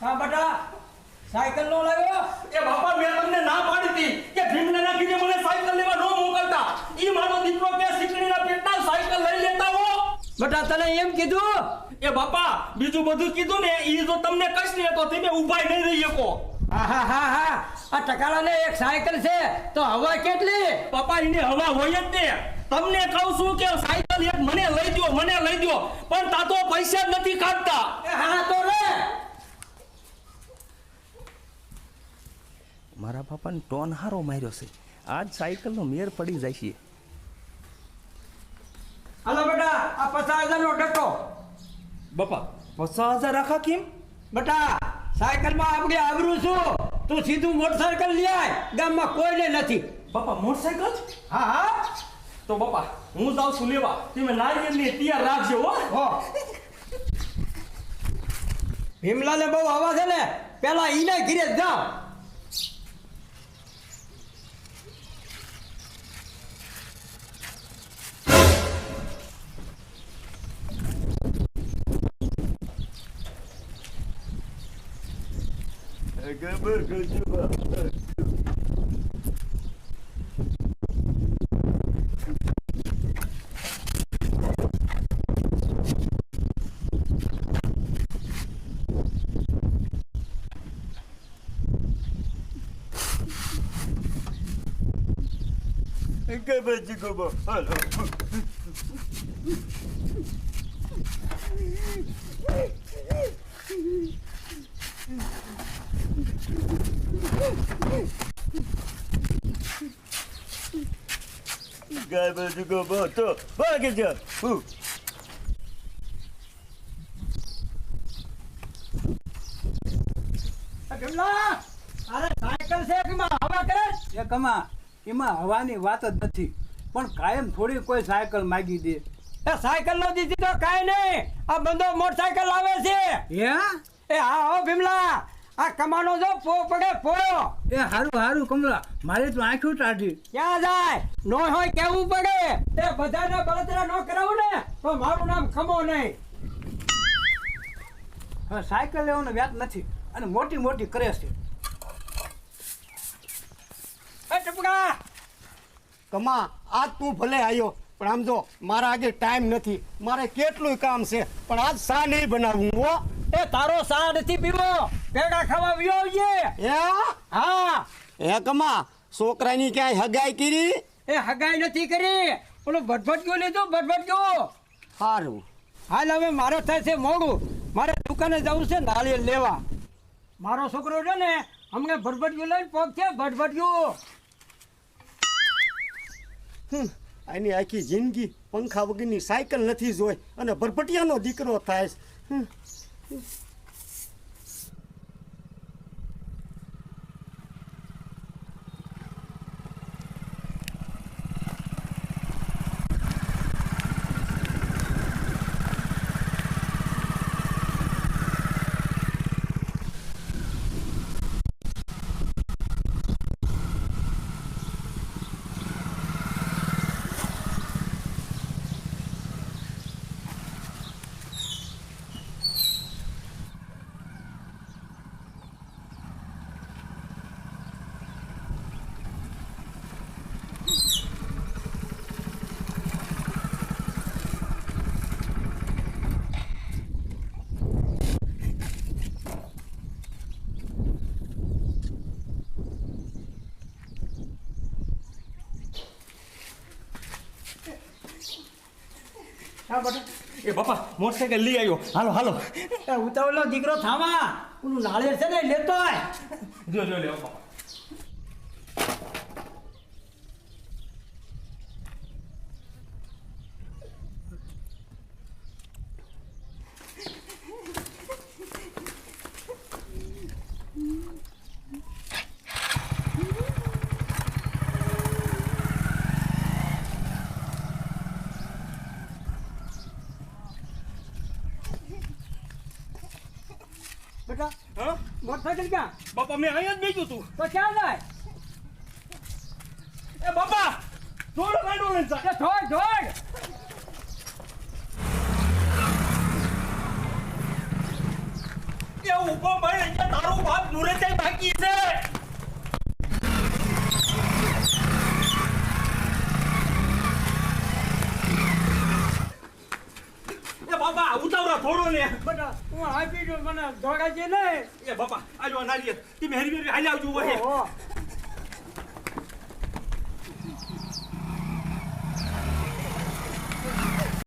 હા બેટા સાયકલ નો લાવ્યો એ બાપા મેં તમને ના પાડી હતી કે ભીમને નાખીને મને સાયકલ લેવા ન મોકલતા. ઈ મારો દીકરો કે શીકણીના પેટના સાયકલ લઈ લેતા હો. બેટા તને એમ કીધું? એ બાપા બીજું બધું કીધું ને ઈ જો તમને કશ ને તો તમે ઊભા નહીં રહી શકો. હા આ ટકાલાને એક સાયકલ છે તો હવા કેટલી? બાપા એને હવા હોય જ ને. તમને કહું છું કે સાયકલ એક મને લઈ દ્યો પણ તા તો પૈસા જ નથી કાઢતા. હા તો રે મારા બાપાને ટોન હારો માર્યો છે. આજ સાયકલનો મેર પડી જાય છે. હાલો બેટા આ 50,000 નો ટકો. બાપા 50,000 રાખા કેમ? બેટા સાયકલ માં આપણે આવરું છું તું સીધું મોટરસાયકલ લઈ આય ગામમાં કોઈને નથી. બાપા મોટરસાયકલ? હા તો બાપા હું જાઉં છું લેવા. તમે નારિયેળને તૈયાર રાખજો હો. ભીમલાને બહુ આવા છે ને પેલા ઈને ઘીરે જાવ. ખબર કરજો ખબર છે ખબર. હાલો ગાય બાજુ ગો તો ભાગે જા. ભીમલા અરે સાયકલ છે કે માં હવા કરે? એ કમા એમાં હવાની વાત જ નથી પણ કાયમ થોડી કોઈ સાયકલ માગી દે. એ સાયકલ નો દીધી તો કાઈ નહીં આ બંદો મોટરસાયકલ આવે છે. હે એ હા હો ભીમલા આ કમાનો જો પો પડે પોયો. એ હારું કમલા મારે તો આંખો ટાઢી. ક્યાં જાય નો હોય કેવું પડે. તે બધાને બળતરા નો કરાવું ને તો મારું નામ ખમો નહીં. હવે સાયકલ લેવાનો વ્યાજ નથી અને મોટી મોટી કરે છે. એ ટપકા કમા આજ તું ભલે આવ્યો પણ આમ જો મારા આગે ટાઈમ નથી. મારે કેટલું કામ છે પણ આજ સા નહીં બનાવું હો. એ તારો સા નથી પીવો પેડા ખાવા વ્યો આવજે. હા હે કમા છોકરાની ક્યાંય હગાઈ કરી? એ હગાઈ નથી કરી ઓલો ભટભટક્યો લીધું ભટભટક્યો. સારું હાલ હવે મારે થાય છે મોડું મારે દુકાને જવું છે નાળિયેર લેવા. મારો છોકરો છે ને હમણાં ભટભટક્યું લઈને પગ છે ભટભટક્યું. આની આખી જિંદગી પંખા વગરની સાયકલ નથી જોઈ અને ભરભટિયાનો દીકરો થાય છે. હા બટા એ બાપા મોટરસાયકલ લઈ આવ્યો. હાલો એ ઉતાવળનો દીકરો થામા ઓલું નાળિયેર છે ને લેતો આય. જો લે બાપા. બેટા હા મોટરસાયકલ ક્યાં? બાપા મેં અહીંયા જ બેઠું તું. તો ક્યાં જાય? એ બાપા થોડું કાઢો ને જા. એ છોડ છોડ. એ ઊભો ભાઈ અહીંયા તારો બાપ નુરે જાય બાકી છે એ બાપા ઉતાવળા થોડો ને બેટા હું આપી દઉં મને દોડાજે નહીં એ બાપા આજો નારિયેળ તમે હેરી હાલી આવજો વહે ઓહો